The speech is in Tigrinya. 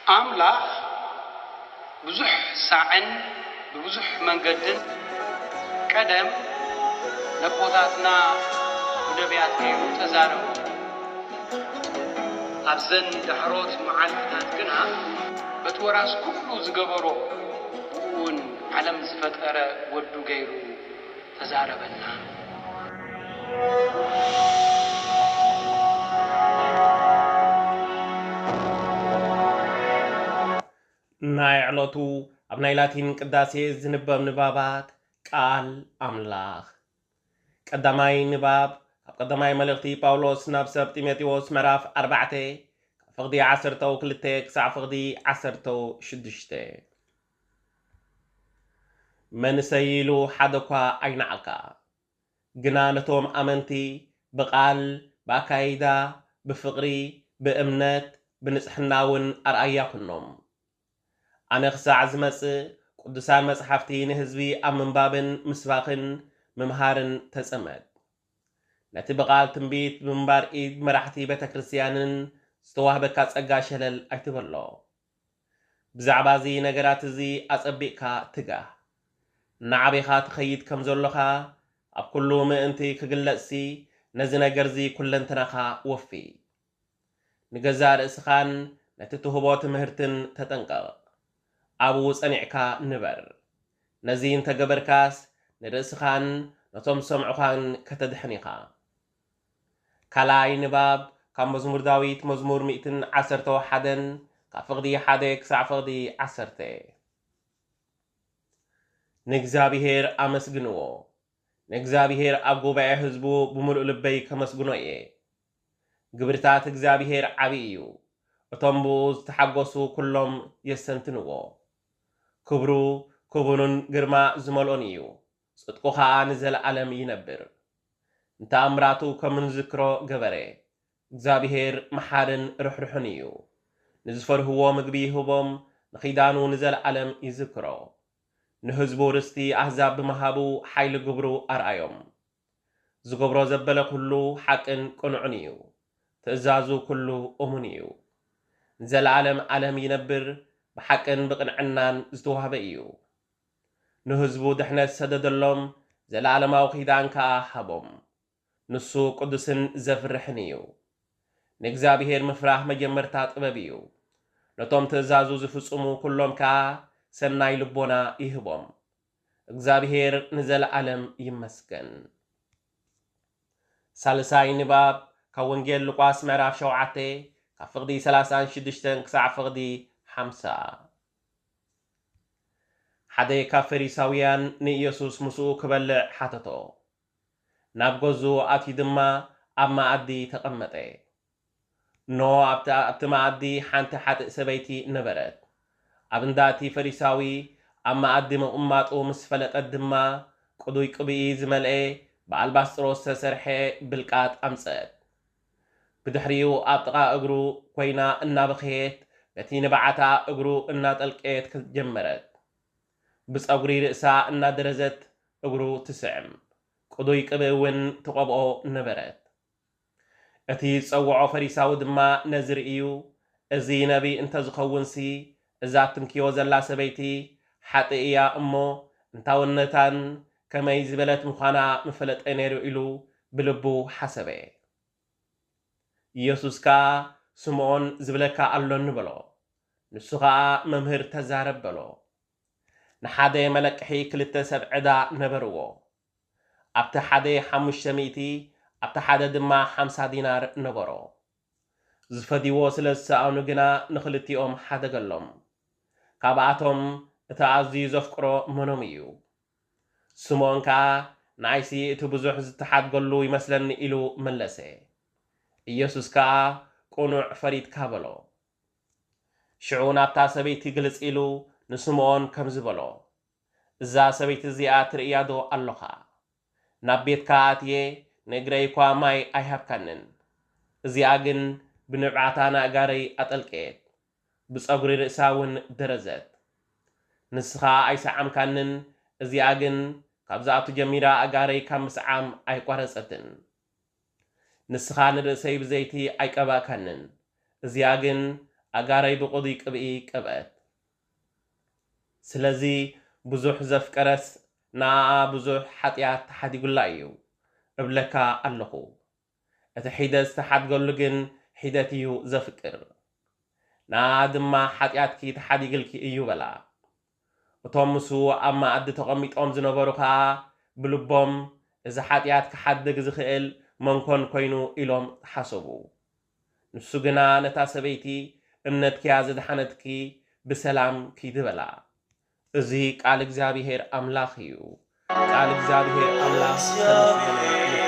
أملاخ بزح ساعن ببزح منقدن قدم نبوتاتنا ونبيات كيرو تزارو أبزن دحروت معالفتات قنا بتوراس كله زقبرو ون علم زفتر ودو غيرو تزاربنا ናይዕለቱ ኣብ ናይ ላቲን ቅዳሴ ዝንበብ ንባባት ቃል ኣምላኽ ቀዳማይ ንባብ ኣብ ቀዳማይ መልእኽቲ ጳውሎስ ናብ ሰብ ጢሞቴዎስ ምዕራፍ 4 ካብ ፍቕዲ 12 ክሳብ ፍቕዲ 16 መንሰይ ኢሉ ሓደ እኳ ኣይነዓልካ ግና ነቶም ኣመንቲ ብቓል ብኣካይዳ ብፍቕሪ ብእምነት ብንጽሕና እውን ኣርኣያ ኩኖም ኣነ ክሳዕ ዝመጽእ ቅዱሳን መጽሓፍቲ ንህዝቢ ኣብ ምንባብን ምስባኽን ምምሃርን ተጸመድ ነቲ ብቓል ትንቢት ብምንባር ኢድ መራሕቲ ቤተ ክርስቲያንን ዝተዋህበካ ጸጋ ሸለል ኣይትበሎ ብዛዕባ እዚ ነገራት እዚ ኣጸቢቕካ ትጋህ ንዓበይኻ ትኸይድ ከም ዘለኻ ኣብ ኩሉ ምእንቲ ክግለጽሲ ነዚ ነገር እዚ ኩለንተናኻ ወፊ ንገዛእ ርእስኻን ነቲ ትህቦ ትምህርትን ተጠንቀቕ ኣብኡ ጸኒዕካ ንበር ነዚ እንተገበርካስ ንርእስኻን ነቶም ሰምዑኻን ከተድሕኒኻ ካልኣይ ንባብ ካብ መዝሙር ዳዊት መዝሙር 111 ካብ ፍቕዲ 1 ክሳብ ፍቕዲ 10 ንእግዚኣብሔር ኣመስግንዎ ንእግዚኣብሔር ኣብ ጉባኤ ህዝቡ ብምሉእ ልበይ ከመስግኖ እየ ግብርታት እግዚአብሔር ዓብይ እዩ እቶም ብኡ ዝተሓጎሱ ኩሎም የሰንትንዎ ክብሩ ክቡርን ግርማ ዝመልኦን እዩ ጽድቁ ኸዓ ንዘለዓለም ይነብር እንተኣምራቱ ከምንዝክሮ ገበረ እግዚአብሔር መሓርን ርሕሩሕን እዩ ንዝፈርህዎ ምግቢ ይህቦም ንኺዳኑ ንዘለዓለም ይዝክሮ ንህዝቡ ርስቲ ኣሕዛብ ብምሃቡ ሓይሊ ግብሩ ኣርኣዮም ዝገብሮ ዘበለ ኩሉ ሓቅን ቅኑዕን እዩ ትእዛዙ ኩሉ እሙን እዩ ንዘለዓለም ዓለም ይነብር ብሓቅን ብቕንዕናን ዝተዋህበ እዩ ንህዝቡ ድሕነት ሰደደሎም ዘለዓለማዊ ኺዳን ከዓ ሃቦም ንሱ ቅዱስን ዘፍርሕን እዩ ንእግዚአብሔር ምፍራሕ መጀመርታ ጥበብ እዩ ነቶም ትእዛዙ ዝፍጽሙ ኩሎም ከዓ ሰናይ ልቦና ይህቦም እግዚአብሔር ንዘለዓለም ይመስገን ሳልሳይ ንባብ ካብ ወንጌል ሉቃስ ምዕራፍ 7 ካብ ፍቕዲ 36 ክሳብ ፍቕዲ 50 ሓደ ካብ ፈሪሳውያን ንኢየሱስ ምስኡ ክበልዕ ሓተቶ ናብ ገዙ ኣትዩ ድማ ኣብ ማኣዲ ተቐመጠ ኖ ኣብቲ ማኣዲ ሓንቲ ሓጥእ ሰበይቲ ነበረት ኣብ እንዳቲ ፈሪሳዊ ኣብ ማኣዲ ምቕማጡ ምስ ፈለጠት ድማ ቅዱይ ቅብኢ ዝመልአ ብኣልባስጥሮስ ዝተሰርሐ ብልቃጥ ኣምፀት ብድሕሪኡ ኣብ ጥቓ እግሩ ኮይና እናበኸየት በቲ ንባዓታ እግሩ እናጠልቀየት ጀመረት ብፀጉሪ ርእሳ እናደረዘት እግሩ ትስዕም ቅዱይ ቅብኢ እውን ትቐብኦ ነበረት እቲ ዝፀውዖ ፈሪሳዊ ድማ ነዚ ርእዩ እዚ ነቢ እንተዝኸውንሲ እዛ ትምኪዮ ዘላ ሰበይቲ ሓጥእ እያ እሞ እንታውነታን ከመይ ዝበለት ምዃና ምፈለጠ ነይሩ ኢሉ ብልቡ ሓሰበ ኢየሱስ ከዓ ስምዖን ዝብለካ ኣሎ ንበሎ ንሱ ከዓ መምህር ተዛረብ በሎ ንሓደ መለቅሒ 2 ሰብ ዕዳ ነበርዎ ኣብቲ ሓደ 500 ኣብቲ ሓደ ድማ 50 ዲናር ነበሮ ዝፈዲዎ ስለ ዝሰኣኑ ግና ንኽልቲኦም ሓደገሎም ካብኣቶም እቲ ኣዝዩ ዘፍቅሮ መኖም እዩ ስምዖን ከዓ ንዓይሲ እቲ ብዙሕ ዝተሓድገሉ ይመስለኒ ኢሉ መለሰ ኢየሱስ ከዓ ቁኑዕ ፈሪድካ በሎ ሽዑ ናብታ ሰበይቲ ግልጽ ኢሉ ንስምዖን ከም ዝበሎ እዛ ሰበይቲ እዚኣ ትርእያ ዶ ኣለኻ ናብ ቤትካ ኣትየ ንእግረይ እኳ ማይ ኣይሃብካንን እዚኣ ግን ብንብዓታ ንኣጋረይ ኣጠልቀየት ብፀጉሪ ርእሳ እውን ደረዘት ንስኻ ኣይሰዓምካንን እዚኣ ግን ካብዛኣቱ ጀሚራ ኣጋረይ ካብ ምስዓም ኣይቋረፀትን ንስኻ ንርእሰይ ብዘይቲ ኣይቀባእካንን እዚኣ ግን ኣጋረይ ብቑዲ ቅብኢ ቀብአት ስለዚ ብዙሕ ዘፍቀረስ ንኣኣ ብዙሕ ሓጢኣት ተሓዲጉላ እዩ እብለካ ኣለኹ እቲ ሒደት ዝተሓድገሉ ግን ሒደት እዩ ዘፍቅር ንኣኣ ድማ ሓጢኣትኪ ተሓዲግልኪ እዩ በላ እቶም ምሱ ኣብ ማኣዲ ተቐሚጦም ዝነበሩ ከዓ ብልቦም እዚ ሓጢኣት ክሓድግ ዝኽእል መንኮን ኮይኑ ኢሎም ተሓሰቡ ንሱ ግና ነታ ሰበይቲ እምነትኪያ ዘድሓነትኪ ብሰላም ኪድበላ እዚ ቃል እግዚአብሔር አምላክ እዩ ቃል እግዚአብሔር አምላክ ተመስገነ